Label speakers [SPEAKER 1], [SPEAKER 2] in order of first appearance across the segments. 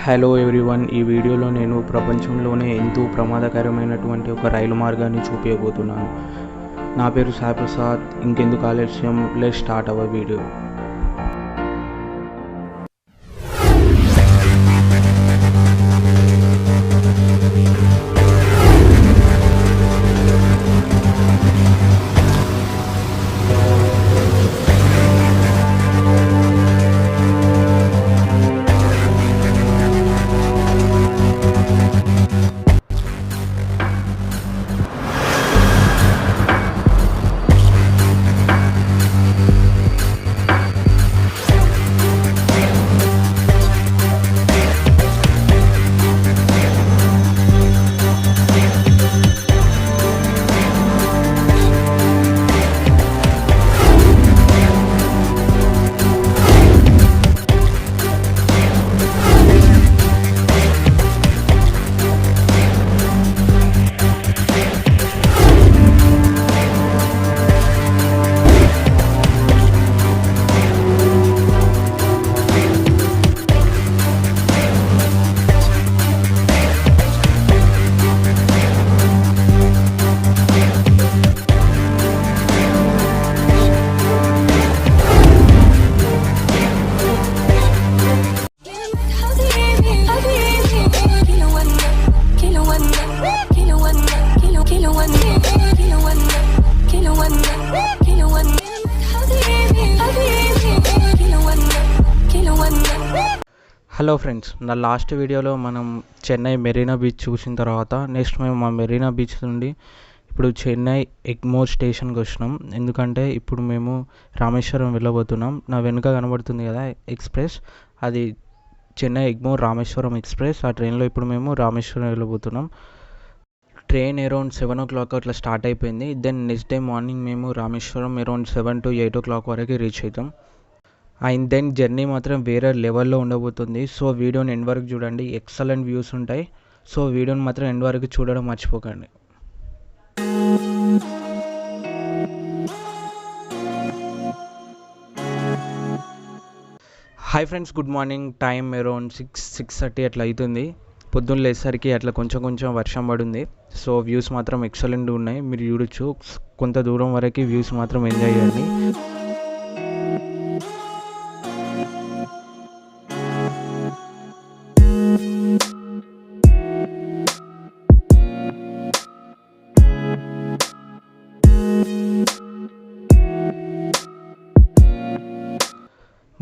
[SPEAKER 1] Hello everyone, ఈ వీడియోలో నేను ప్రపంచంలోనే ఎంతో ప్రమాదకరమైనటువంటి ఒక రైలు మార్గాన్ని చూపించబోతున్నాను. నా పేరు సాయి ప్రసాద్. ఇంకెందుకు ఆలస్యం, let's start our video. Hello friends, నా లాస్ట్ వీడియోలో మనం చెన్నై మెరీనా బీచ్ చూసిన తర్వాత నెక్స్ట్ మేము మా మెరీనా బీచ్ నుండి ఇప్పుడు చెన్నై ఎగ్మోర్ స్టేషన్కి వచ్చినాం. ఎందుకంటే ఇప్పుడు మేము రామేశ్వరం వెళ్ళబోతున్నాం. నా వెనుక కనబడుతుంది కదా ఎక్స్ప్రెస్, అది చెన్నై ఎగ్మోర్ రామేశ్వరం ఎక్స్ప్రెస్. ఆ ట్రైన్లో ఇప్పుడు మేము రామేశ్వరం వెళ్ళబోతున్నాం. ట్రైన్ అరౌండ్ 7 o'clock అట్లా స్టార్ట్ అయిపోయింది. దెన్ నెక్స్ట్ డే మార్నింగ్ మేము రామేశ్వరం అరౌండ్ 7 to 8 o'clock వరకు రీచ్ అవుతాం. అండ్ దెన్ జర్నీ మాత్రం వేరే లెవెల్లో ఉండబోతుంది. సో వీడియోని ఎండ్ వరకు చూడండి, ఎక్సలెంట్ వ్యూస్ ఉంటాయి. సో వీడియోని మాత్రం ఎండ్ వరకు చూడడం మర్చిపోకండి. Hi friends, good morning. Time around 6:30 అట్లా అవుతుంది. పొద్దున్న లేసరికి అట్లా కొంచెం వర్షం పడింది. సో వ్యూస్ మాత్రం ఎక్సలెంట్ ఉన్నాయి, మీరు చూడొచ్చు. కొంత దూరం వరకు వ్యూస్ మాత్రం ఎంజాయ్ చేయండి.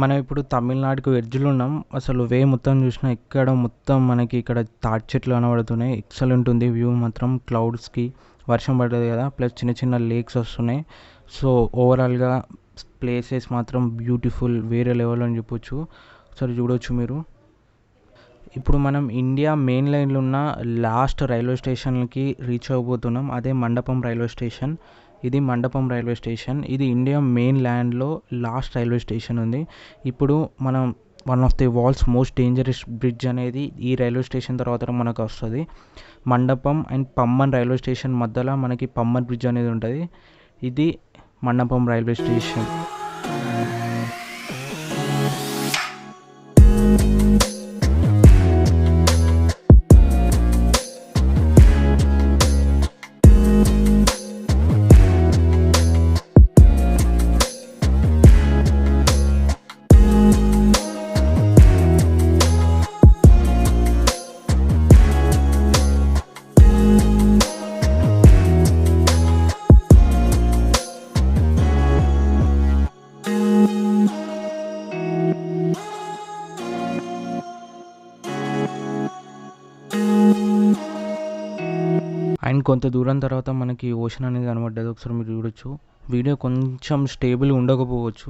[SPEAKER 1] మనం ఇప్పుడు తమిళనాడుకు ఎడ్జ్లో ఉన్నాం. అసలు వే మొత్తం చూసినా ఇక్కడ మొత్తం మనకి ఇక్కడ తాటి చెట్లు కనబడుతున్నాయి. ఎక్సలెంట్ ఉంది వ్యూ మాత్రం. క్లౌడ్స్కి వర్షం పడ్డది కదా, ప్లస్ చిన్న లేక్స్ వస్తున్నాయి. సో ఓవరాల్గా ప్లేసెస్ మాత్రం బ్యూటిఫుల్, వేరే లెవెల్ అని చెప్పొచ్చు. ఒకసారి చూడవచ్చు మీరు. ఇప్పుడు మనం ఇండియా మెయిన్ లైన్లో ఉన్న లాస్ట్ రైల్వే స్టేషన్కి రీచ్ అవ్వబోతున్నాం. అదే మండపం రైల్వే స్టేషన్. ఇది మండపం రైల్వే స్టేషన్. ఇది ఇండియా మెయిన్ ల్యాండ్లో లాస్ట్ రైల్వే స్టేషన్ ఉంది. ఇప్పుడు మనం one of the world's most dangerous bridge అనేది ఈ రైల్వే స్టేషన్ తర్వాత మనకు వస్తుంది. మండపం అండ్ పంబన్ రైల్వే స్టేషన్ మధ్యలో మనకి పంబన్ బ్రిడ్జ్ అనేది ఉంటుంది. ఇది మండపం రైల్వే స్టేషన్. అండ్ కొంత దూరం తర్వాత మనకి ఓషన్ అనేది కనబడ్డది. ఒకసారి మీరు చూడొచ్చు. వీడియో కొంచెం స్టేబుల్ ఉండకపోవచ్చు,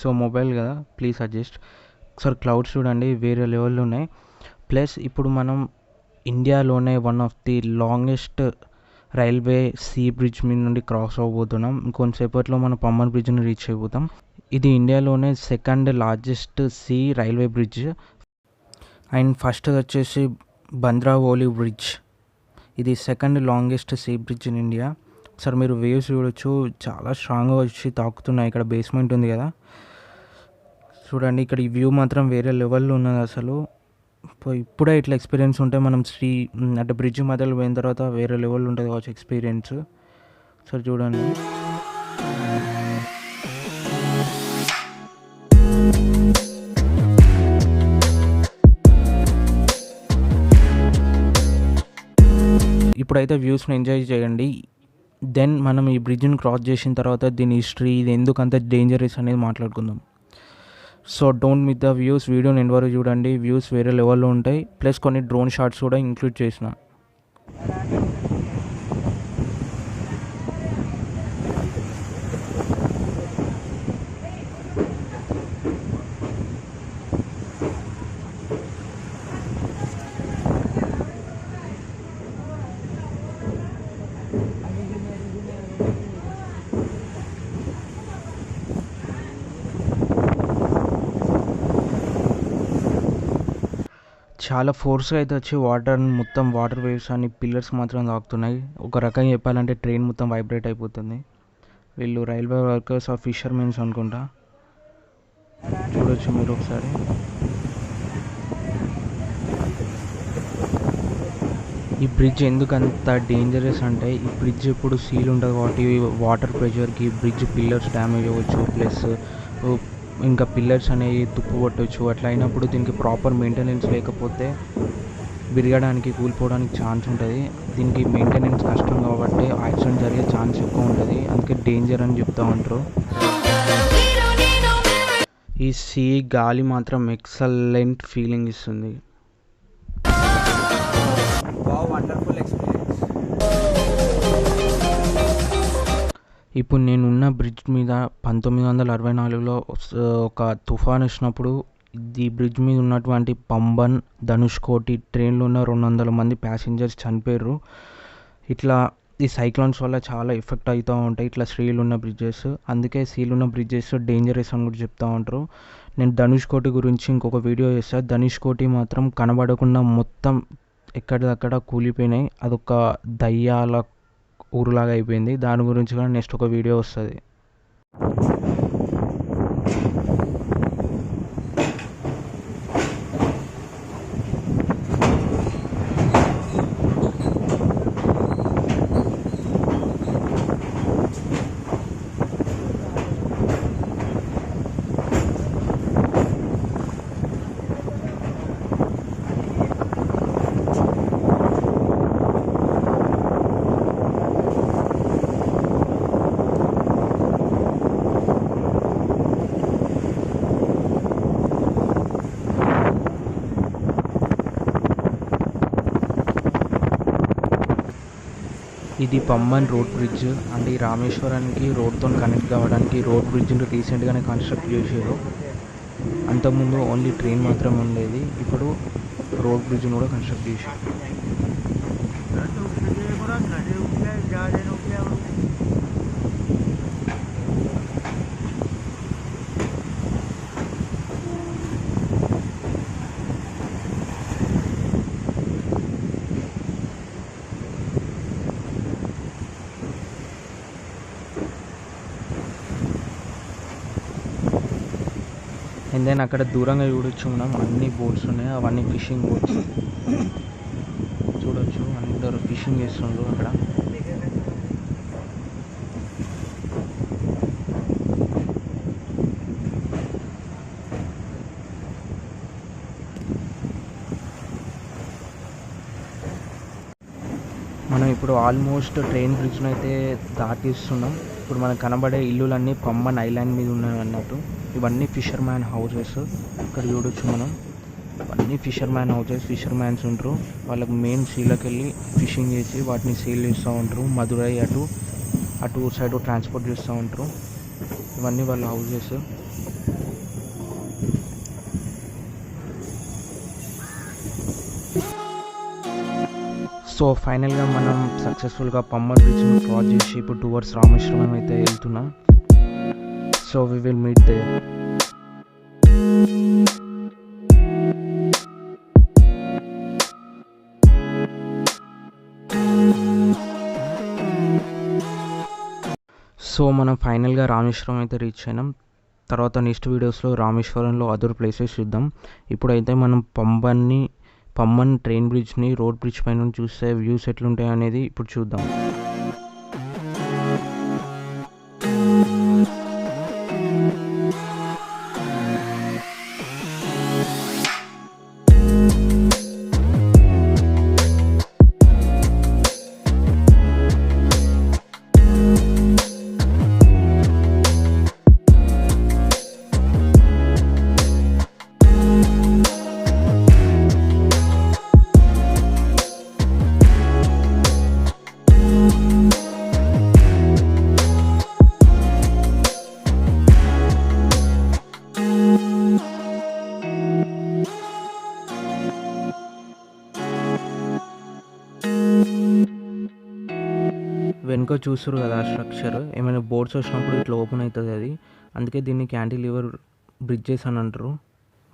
[SPEAKER 1] సో మొబైల్ కదా, ప్లీజ్ అడ్జస్ట్. ఒకసారి క్లౌడ్స్ చూడండి, వేరే లెవెల్లో ఉన్నాయి. ప్లస్ ఇప్పుడు మనం ఇండియాలోనే one of the longest railway sea bridge మీద నుండి క్రాస్ అవ్వబోతున్నాం. ఇంకొంతసేపట్లో మనం పంబన్ బ్రిడ్జ్ని రీచ్ అయిపోతాం. ఇది ఇండియాలోనే second largest sea railway bridge. And first వచ్చేసి బంద్రావోలి బ్రిడ్జ్. ఇది second longest sea bridge in India. ఒకసారి మీరు వేవ్స్ చూడొచ్చు, చాలా స్ట్రాంగ్గా వచ్చి తాకుతున్నాయి. ఇక్కడ బేస్మెంట్ ఉంది కదా, చూడండి. ఇక్కడ ఈ వ్యూ మాత్రం వేరే లెవెల్లో ఉన్నది. అసలు ఇప్పుడే ఇట్లా ఎక్స్పీరియన్స్ ఉంటే మనం అంటే బ్రిడ్జ్ మధ్యలో పోయిన తర్వాత వేరే లెవెల్ ఉంటుంది కావచ్చు ఎక్స్పీరియన్స్. సరే చూడండి. ఇప్పుడైతే వ్యూస్ని ఎంజాయ్ చేయండి. దెన్ మనం ఈ బ్రిడ్జ్ని క్రాస్ చేసిన తర్వాత దీని హిస్టరీ, ఇది ఎందుకు అంత డేంజరస్ అనేది మాట్లాడుకుందాం. So don't miss the views. వీడియోని ఎండ్ వరకు చూడండి, వ్యూస్ వేరే లెవెల్లో ఉంటాయి. ప్లస్ కొన్ని డ్రోన్ షాట్స్ కూడా ఇంక్లూడ్ చేసిన. చాలా ఫోర్స్గా అయితే వచ్చి మొత్తం వాటర్ వేవ్స్ అని పిల్లర్స్ మాత్రం తాకుతున్నాయి. ఒక రకంగా చెప్పాలంటే ట్రైన్ మొత్తం వైబ్రేట్ అయిపోతుంది. వీళ్ళు రైల్వే వర్కర్స్ ఆ ఫిషర్మెన్స్ అనుకుంటా, చూడొచ్చు మీరు ఒకసారి. ఈ బ్రిడ్జ్ ఎందుకు అంత డేంజరస్ అంటే, ఈ బ్రిడ్జ్ ఇప్పుడు సీల్ ఉంటుంది కాబట్టి వాటర్ ప్రెషర్కి బ్రిడ్జ్ పిల్లర్స్ డ్యామేజ్ అవ్వచ్చు. ప్లస్ ఇంకా పిల్లర్స్ అనేవి తుప్పు కొట్టవచ్చు. అట్లా అయినప్పుడు దీనికి ప్రాపర్ మెయింటెనెన్స్ లేకపోతే విరగడానికి, కూలిపోవడానికి ఛాన్స్ ఉంటుంది. దీనికి మెయింటెనెన్స్ కష్టం కాబట్టి యాక్సిడెంట్ జరిగే ఛాన్స్ ఎక్కువ ఉంటుంది. అందుకే డేంజర్ అని చెప్తూ ఉంటారు. ఈ సీ గాలి మాత్రం ఎక్సలెంట్ ఫీలింగ్ ఇస్తుంది. Wonderful experience. ఇప్పుడు నేనున్న బ్రిడ్జ్ మీద 1964లో ఒక తుఫాన్ వచ్చినప్పుడు ఈ బ్రిడ్జ్ మీద ఉన్నటువంటి పంబన్, ధనుష్కోటి ట్రైన్లో ఉన్న 200 మంది ప్యాసింజర్స్ చనిపోయారు. ఇట్లా ఈ సైక్లోన్స్ వల్ల చాలా ఎఫెక్ట్ అవుతూ ఉంటాయి ఇట్లా ఉన్న బ్రిడ్జెస్. అందుకే ఉన్న బ్రిడ్జెస్ డేంజరస్ అని కూడా చెప్తూ ఉంటారు. నేను ధనుష్కోటి గురించి ఇంకొక వీడియో చేస్తాను. ధనుష్కోటి మాత్రం కనబడకుండా మొత్తం ఎక్కడిదక్కడ కూలిపోయినాయి. అదొక దయ్యాల ఊరులాగా అయిపోయింది. దాని గురించి కూడా నెక్స్ట్ ఒక వీడియో వస్తుంది. ఇది పంబన్ రోడ్ బ్రిడ్జ్. అంటే ఈ రామేశ్వరానికి రోడ్తో కనెక్ట్ కావడానికి రోడ్ బ్రిడ్జ్ని రీసెంట్గానే కన్స్ట్రక్ట్ చేసారు. అంతకుముందు ఓన్లీ ట్రైన్ మాత్రమే ఉండేది, ఇప్పుడు రోడ్ బ్రిడ్జ్ని కూడా కన్స్ట్రక్ట్ చేశారు. అండ్ దెన్ అక్కడ దూరంగా చూడొచ్చు మనం అన్ని బోట్స్ ఉన్నాయి. అవన్నీ ఫిషింగ్ బోట్స్ చూడొచ్చు. అందరూ ఫిషింగ్ చేస్తుండ్రు అక్కడ. మనం ఇప్పుడు ఆల్మోస్ట్ ట్రైన్ బ్రిడ్జ్ని అయితే దాటిస్తున్నాం. ఇప్పుడు మనకు కనబడే ఇల్లులన్నీ పంబన్ ఐలాండ్ మీద ఉన్నాయి అన్నట్టు. ఇవన్నీ ఫిషర్ మ్యాన్ హౌసెస్. ఇక్కడ చూడొచ్చు మనం, అన్నీ fissure man houses. Fissure man's ఉంటారు, వాళ్ళకి మెయిన్ సీలోకి వెళ్ళి ఫిషింగ్ చేసి వాటిని సేల్ చేస్తూ ఉంటారు. మదురై అటు సైడ్ ట్రాన్స్పోర్ట్ చేస్తూ ఉంటారు. ఇవన్నీ వాళ్ళ హౌసెస్. సో ఫైనల్గా మనం సక్సెస్ఫుల్గా పంబన్ బ్రిడ్జ్ని క్రాస్ చేసి ఇప్పుడు టువర్డ్స్ రామేశ్వరం అయితే వెళ్తున్నాం. So we will meet there. So మనం ఫైనల్గా రామేశ్వరం అయితే రీచ్ అయినాం. తర్వాత నెక్స్ట్ వీడియోస్లో రామేశ్వరంలో అదర్ ప్లేసెస్ చూద్దాం. ఇప్పుడైతే మనం పంబన్ ట్రైన్ బ్రిడ్జ్ని రోడ్ బ్రిడ్జ్ పైన చూస్తే వ్యూస్ ఎట్లుంటాయి అనేది ఇప్పుడు చూద్దాం. వెనుక చూస్తారు కదా ఆ స్ట్రక్చర్, ఏమైనా బోర్డ్స్ వచ్చినప్పుడు ఇట్లా ఓపెన్ అవుతుంది అది, అందుకే దీన్ని క్యాంటిలివర్ బ్రిడ్జెస్ అని అంటారు.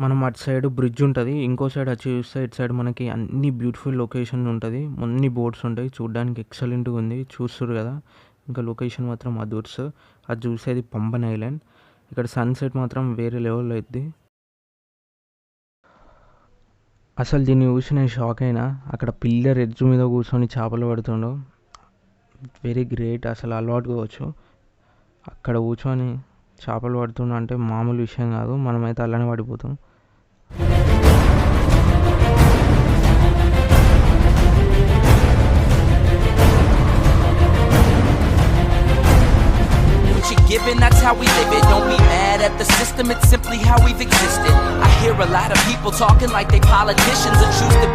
[SPEAKER 1] మనం అటు సైడ్ బ్రిడ్జ్ ఉంటుంది, ఇంకో సైడ్ వచ్చి చూస్తే ఇటు సైడ్ మనకి అన్ని బ్యూటిఫుల్ లొకేషన్ ఉంటుంది, అన్ని బోర్డ్స్ ఉంటాయి, చూడడానికి ఎక్సలెంట్గా ఉంది. చూస్తారు కదా, ఇంకా లొకేషన్ మాత్రం అదూర్స్. అది చూసేది పంబన్ ఐలాండ్. ఇక్కడ సన్సెట్ మాత్రం వేరే లెవెల్లో అవుతుంది. అసలు దీన్ని చూసి నేను షాక్ అయినా. అక్కడ పిల్లర్ ఎడ్జ్ మీద కూర్చొని చేపలు పడుతుండో, వెరీ గ్రేట్. అసలు అలవాటు కావచ్చు, అక్కడ కూర్చొని చేపలు పడుతున్నా అంటే మామూలు విషయం కాదు. మనమైతే అలానే పడిపోతాం.
[SPEAKER 2] Given, that's how we live it. Don't be mad at the system, it's simply how we've existed. I hear a lot of people talking like they politicians and choose to